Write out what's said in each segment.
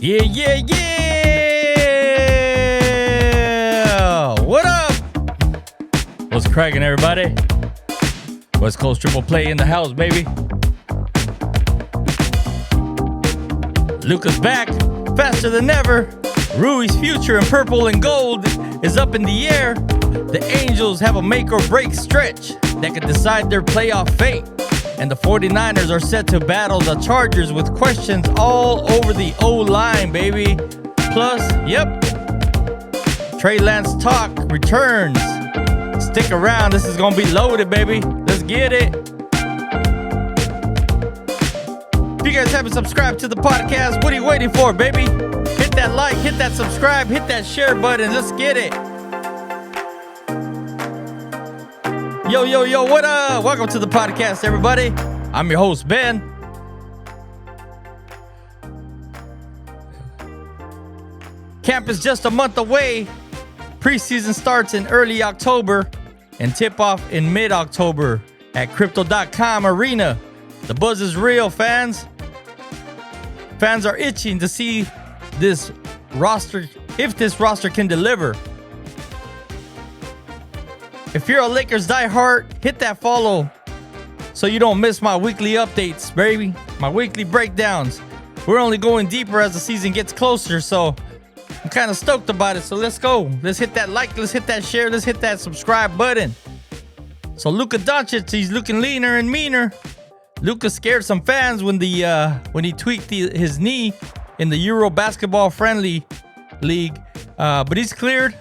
Yeah, yeah, yeah! What up? What's cracking, everybody? West Coast Triple Play in the house, baby. Luka's back, faster than ever. Rui's future in purple and gold is up in the air. The Angels have a make or break stretch that could decide their playoff fate. And the 49ers are set to battle the Chargers with questions all over the O-line, baby. Plus, yep, Trey Lance talk returns. Stick around, this is gonna be loaded, baby. Let's get it. If you guys haven't subscribed to the podcast, what are you waiting for, baby? Hit that like, hit that subscribe, hit that share button. Let's get it. Yo, yo, yo, what up? Welcome to the podcast, everybody. I'm your host, Ben. Camp is just a month away. Preseason starts in early October and tip-off in mid-October at Crypto.com Arena. The buzz is real, fans. Fans are itching to see this roster, if this roster can deliver. If you're a Lakers diehard, hit that follow so you don't miss my weekly updates, baby. My weekly breakdowns. We're only going deeper as the season gets closer, so I'm kind of stoked about it. So let's go. Let's hit that like, let's hit that share, let's hit that subscribe button. So Luka Dončić, he's looking leaner and meaner. Luka scared some fans when he tweaked his knee in the EuroBasket friendly league, but he's cleared.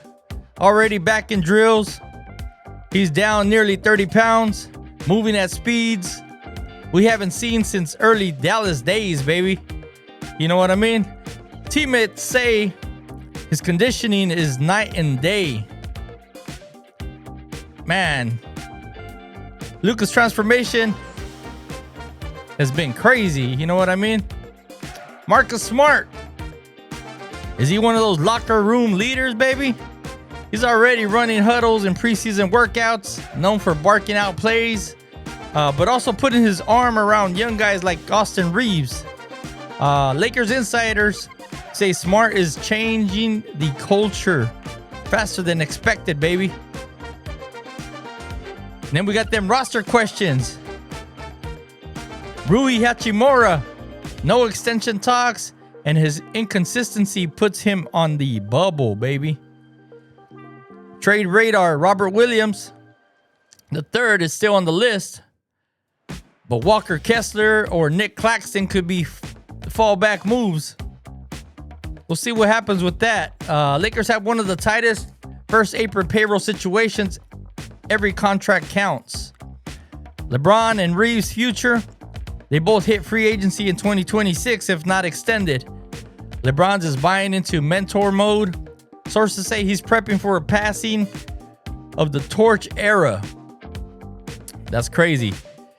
Already back in drills. He's down nearly 30 pounds, moving at speeds we haven't seen since early Dallas days, baby. You know what I mean? Teammates say his conditioning is night and day. Man, Luka's transformation has been crazy. You know what I mean? Marcus Smart. Is he one of those locker room leaders, baby? He's already running huddles and preseason workouts, known for barking out plays, but also putting his arm around young guys like Austin Reeves. Lakers insiders say Smart is changing the culture faster than expected, baby. And then we got them roster questions. Rui Hachimura, no extension talks, and his inconsistency puts him on the bubble, baby. Trade radar, Robert Williams, the third, is still on the list, but Walker Kessler or Nick Claxton could be fallback moves. We'll see what happens with that. Lakers have one of the tightest first apron payroll situations. Every contract counts. LeBron and Reeves' future, they both hit free agency in 2026 if not extended. LeBron's is buying into mentor mode. Sources say he's prepping for a passing of the torch era. That's crazy.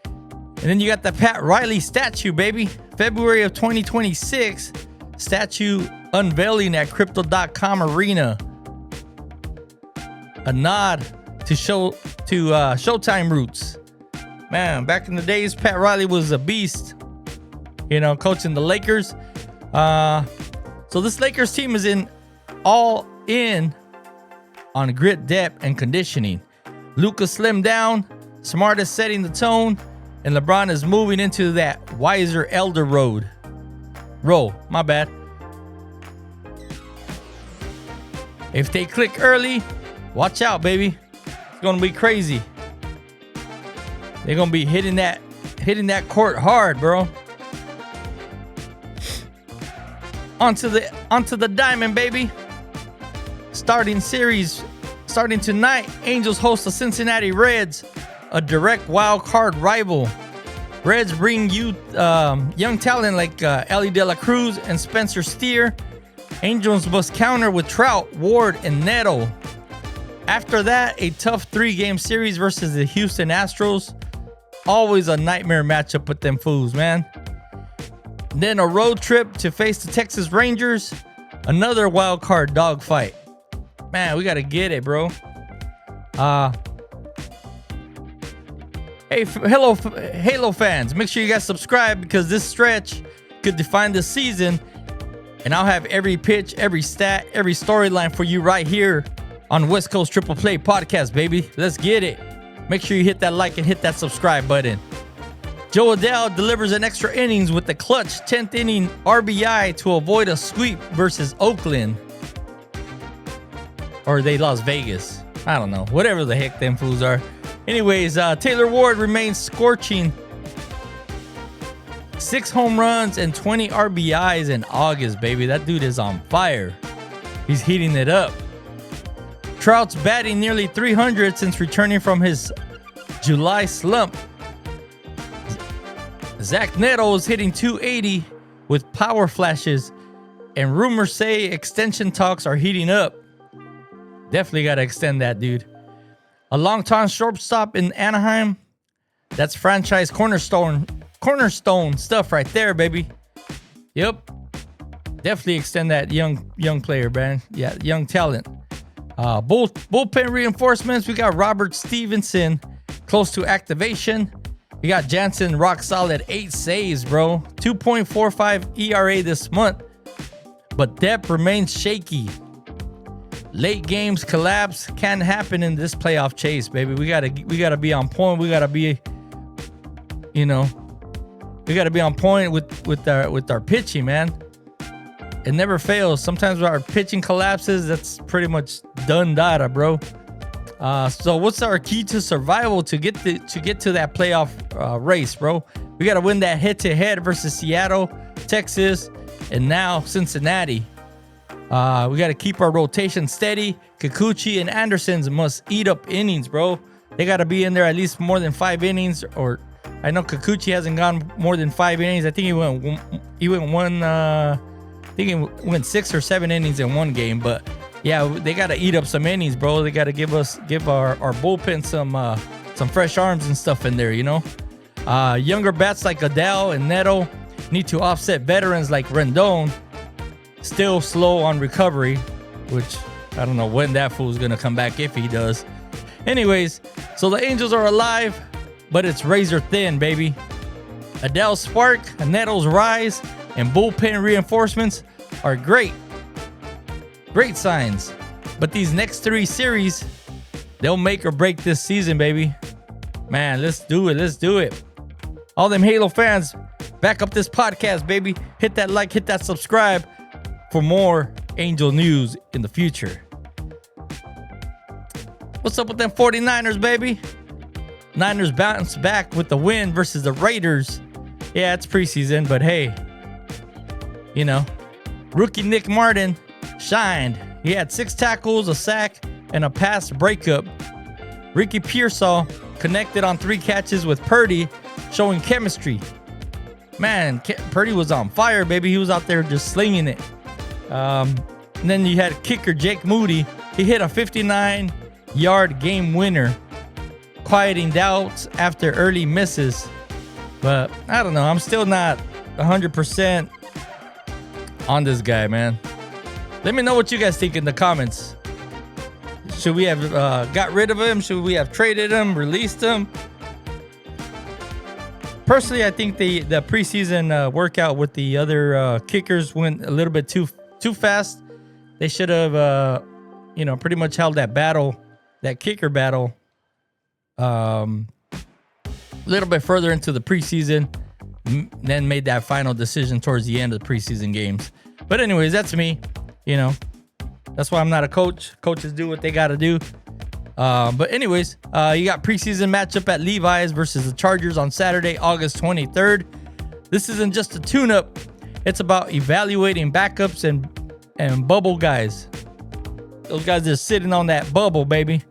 And then you got the Pat Riley statue, baby. February of 2026. Statue unveiling at Crypto.com Arena. A nod to Showtime roots. Man, back in the days, Pat Riley was a beast. You know, coaching the Lakers. So this Lakers team is all in on grit, depth, and conditioning. Luka slimmed down, Smart is setting the tone, and LeBron is moving into that wiser elder role. My bad. If they click early, watch out, baby. It's gonna be crazy. They're gonna be hitting that court hard, bro. Onto the diamond, baby. Starting tonight, Angels host the Cincinnati Reds, a direct wild card rival. Reds bring young talent like Ellie De La Cruz and Spencer Steer. Angels must counter with Trout, Ward, and Neto. After that, a tough 3-game series versus the Houston Astros. Always a nightmare matchup with them fools, man. Then a road trip to face the Texas Rangers. Another wild card dogfight. Man, we got to get it, bro. Hey, hello, Halo fans. Make sure you guys subscribe because this stretch could define the season. And I'll have every pitch, every stat, every storyline for you right here on West Coast Triple Play Podcast, baby. Let's get it. Make sure you hit that like and hit that subscribe button. Joe Adell delivers an extra innings with the clutch 10th inning RBI to avoid a sweep versus Oakland. Or they lost Vegas. I don't know. Whatever the heck them fools are. Anyways, Taylor Ward remains scorching. 6 home runs and 20 RBIs in August, baby. That dude is on fire. He's heating it up. Trout's batting nearly 300 since returning from his July slump. Zach Neto is hitting 280 with power flashes, and rumors say extension talks are heating up. Definitely got to extend that, dude. A long-time shortstop in Anaheim. That's franchise cornerstone stuff right there, baby. Yep. Definitely extend that young player, man. Yeah, young talent. Bullpen reinforcements. We got Robert Stephenson close to activation. We got Jansen rock solid 8 saves, bro. 2.45 ERA this month. But depth remains shaky. Late games collapse can happen in this playoff chase, baby. We gotta be on point. We gotta be, we gotta be on point with our pitching, man. It never fails. Sometimes our pitching collapses. That's pretty much done data, bro. So what's our key to survival to get to that playoff race, bro? We got to win that head-to-head versus Seattle, Texas, and now Cincinnati. We got to keep our rotation steady. Kikuchi and Andersons must eat up innings, bro. They got to be in there at least more than 5 innings. Or I know Kikuchi hasn't gone more than 5 innings. I think he went 6 or 7 innings in one game, but. Yeah, they got to eat up some innings, bro. They got to give our bullpen some fresh arms and stuff in there, Younger bats like Adell and Neto need to offset veterans like Rendon. Still slow on recovery, which I don't know when that fool's going to come back, if he does. Anyways, so the Angels are alive, but it's razor thin, baby. Adell's spark, Neto's rise, and bullpen reinforcements are great. Great signs. But these next 3 series, they'll make or break this season, baby. Man, let's do it. Let's do it. All them Halo fans, back up this podcast, baby. Hit that like, hit that subscribe for more Angel news in the future. What's up with them 49ers, baby? Niners bounce back with the win versus the Raiders. Yeah, it's preseason, but hey, rookie Nick Martin shined. He had 6 tackles, a sack, and a pass breakup. Ricky Pearsall connected on 3 catches with Purdy, showing chemistry. Man, Purdy was on fire, baby. He was out there just slinging it. And then you had kicker Jake Moody. He hit a 59-yard game winner, quieting doubts after early misses. But I don't know. I'm still not 100% on this guy, man. Let me know what you guys think in the comments. Should we have got rid of him? Should we have traded him, released him? Personally, I think the preseason workout with the other kickers went a little bit too fast. They should have, pretty much held that battle, that kicker battle, a little bit further into the preseason, then made that final decision towards the end of the preseason games. But anyways, that's me. That's why I'm not a coach. Coaches do what they got to do. But anyways, you got preseason matchup at Levi's versus the Chargers on Saturday, August 23rd. This isn't just a tune-up. It's about evaluating backups and bubble guys. Those guys are sitting on that bubble, baby.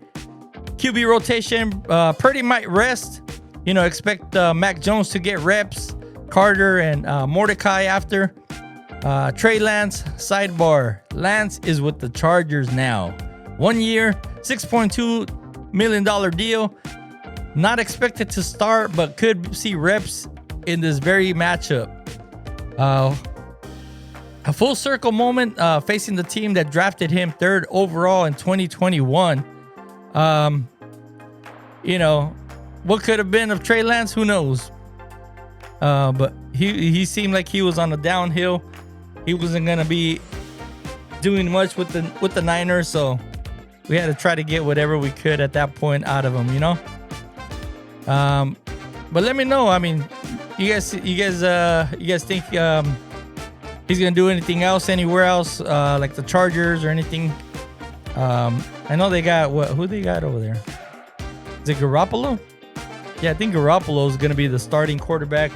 QB rotation, Purdy might rest. Expect Mac Jones to get reps. Carter and Mordecai after. Trey Lance, sidebar. Lance is with the Chargers now. 1 year, $6.2 million deal. Not expected to start, but could see reps in this very matchup. A full circle moment facing the team that drafted him 3rd overall in 2021. What could have been of Trey Lance? Who knows? But he seemed like he was on a downhill. he wasn't gonna be doing much with the Niners, so we had to try to get whatever we could at that point out of him, you know. But let me know. I mean, you guys think he's gonna do anything else anywhere else, like the Chargers or anything? I know they got who they got over there. Is it Garoppolo? Yeah, I think Garoppolo is gonna be the starting quarterback,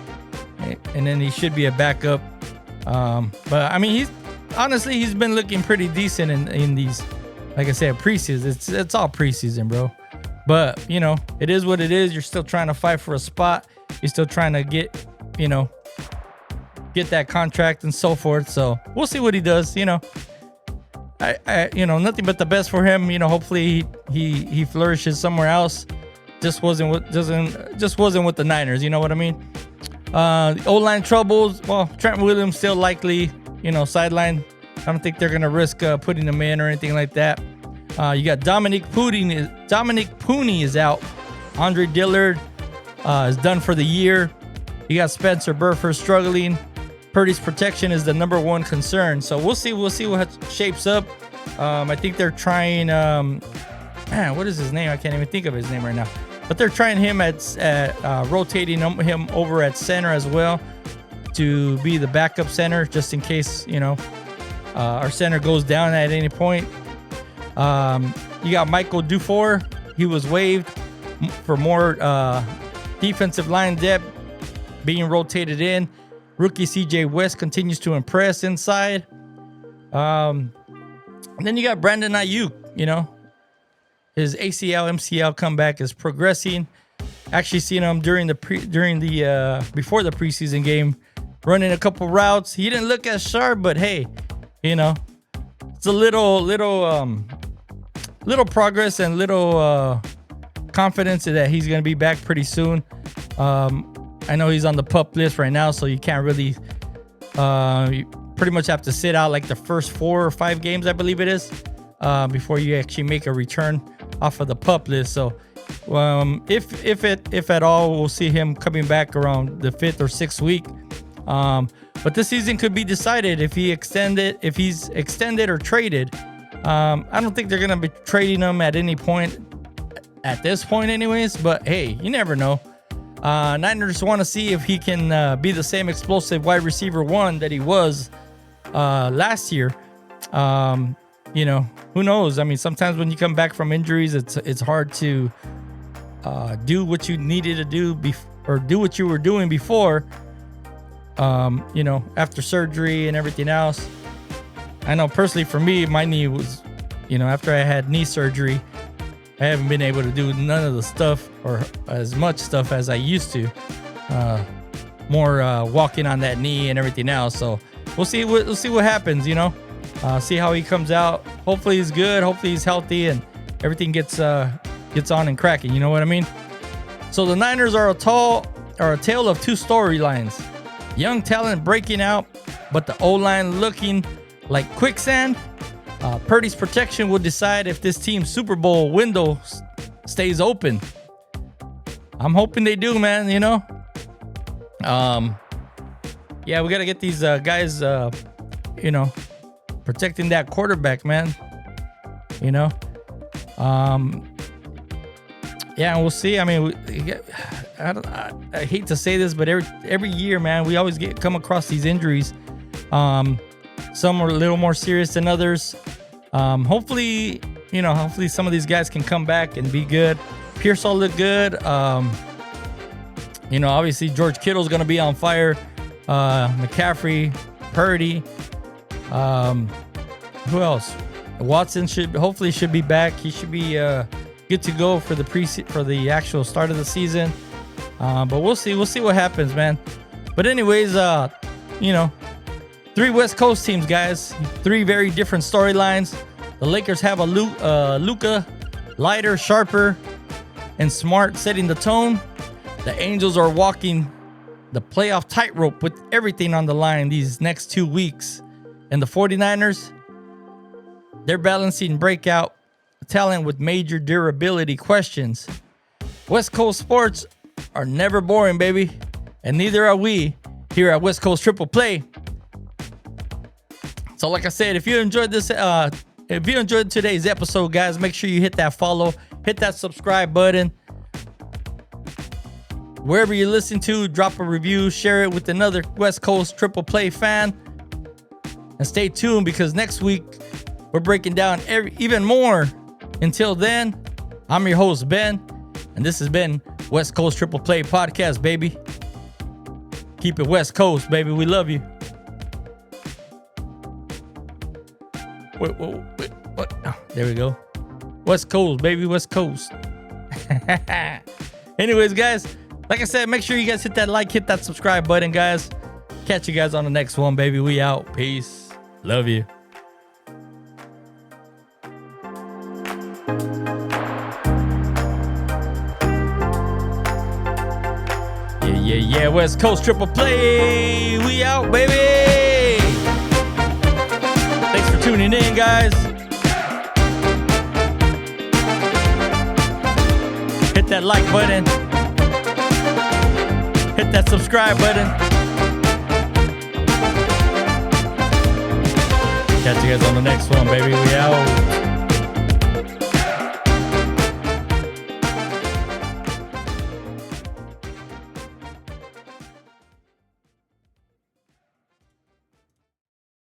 and then he should be a backup. But I mean, he's been looking pretty decent in these, like I said, preseason. It's all preseason, bro. But you know, it is what it is. You're still trying to fight for a spot. You're still trying to get that contract and so forth. So we'll see what he does. You know, I nothing but the best for him. You know, hopefully he flourishes somewhere else. Just wasn't with the Niners. You know what I mean? The O-line troubles. Well, Trent Williams still likely, sideline. I don't think they're gonna risk putting him in or anything like that. You got Dominic Pooney is out. Andre Dillard is done for the year. You got Spencer Burford struggling. Purdy's protection is the number one concern. So we'll see what shapes up. I think they're trying. What is his name? I can't even think of his name right now. But they're trying him at rotating him over at center as well to be the backup center, just in case our center goes down at any point. You got Michael Dufour. He was waived for more defensive line depth, being rotated in. Rookie CJ West continues to impress inside. And then you got Brandon Ayuk. His ACL MCL comeback is progressing. Actually seen him before the preseason game, running a couple routes. He didn't look as sharp, but hey, it's a little progress and little confidence that he's gonna be back pretty soon. I know he's on the PUP list right now, so you can't really. You pretty much have to sit out like the first 4 or 5 games, I believe it is, before you actually make a return off of the PUP list. So, if at all, we'll see him coming back around the 5th or 6th week. But this season could be decided if he's extended or traded. I don't think they're gonna be trading him at any point at this point, anyways. But hey, you never know. Niners want to see if he can be the same explosive wide receiver one that he was last year. Who knows? I mean, sometimes when you come back from injuries, it's hard to do what you needed to do or do what you were doing before. After surgery and everything else. I know personally for me, my knee was, after I had knee surgery, I haven't been able to do none of the stuff or as much stuff as I used to. More walking on that knee and everything else. So we'll see what happens. See how he comes out. Hopefully he's good. Hopefully he's healthy and everything gets on and cracking. You know what I mean? So the Niners are a tale of two storylines. Young talent breaking out, but the O-line looking like quicksand. Purdy's protection will decide if this team's Super Bowl window stays open. I'm hoping they do, man. Yeah, we got to get these guys, protecting that quarterback, man. Yeah, and we'll see. I mean, I hate to say this, but every year, man, we always come across these injuries. Some are a little more serious than others. Hopefully some of these guys can come back and be good. Pearsall looked good. Obviously George Kittle's going to be on fire. McCaffrey, Purdy. Who else? Watson should be back. He should be good to go for the actual start of the season. But we'll see what happens, man. But anyways, 3 West Coast teams, guys. 3 very different storylines. The Lakers have a Luka, lighter, sharper, and smart, setting the tone. The Angels are walking the playoff tightrope with everything on the line these next 2 weeks. And the 49ers, they're balancing breakout talent with major durability questions. West Coast sports are never boring, baby. And neither are we here at West Coast Triple Play. So like I said, if you enjoyed this, if you enjoyed today's episode, guys, make sure you hit that follow, hit that subscribe button. Wherever you listen to, drop a review, share it with another West Coast Triple Play fan. And stay tuned because next week we're breaking down even more. Until then, I'm your host, Ben. And this has been West Coast Triple Play Podcast, baby. Keep it West Coast, baby. We love you. Wait, what? Oh, there we go. West Coast, baby. West Coast. Anyways, guys. Like I said, make sure you guys hit that like, hit that subscribe button, guys. Catch you guys on the next one, baby. We out. Peace. Love you. Yeah. West Coast Triple Play. We out, baby. Thanks for tuning in, guys. Hit that like button. Hit that subscribe button. Catch you guys on the next one, baby. We out.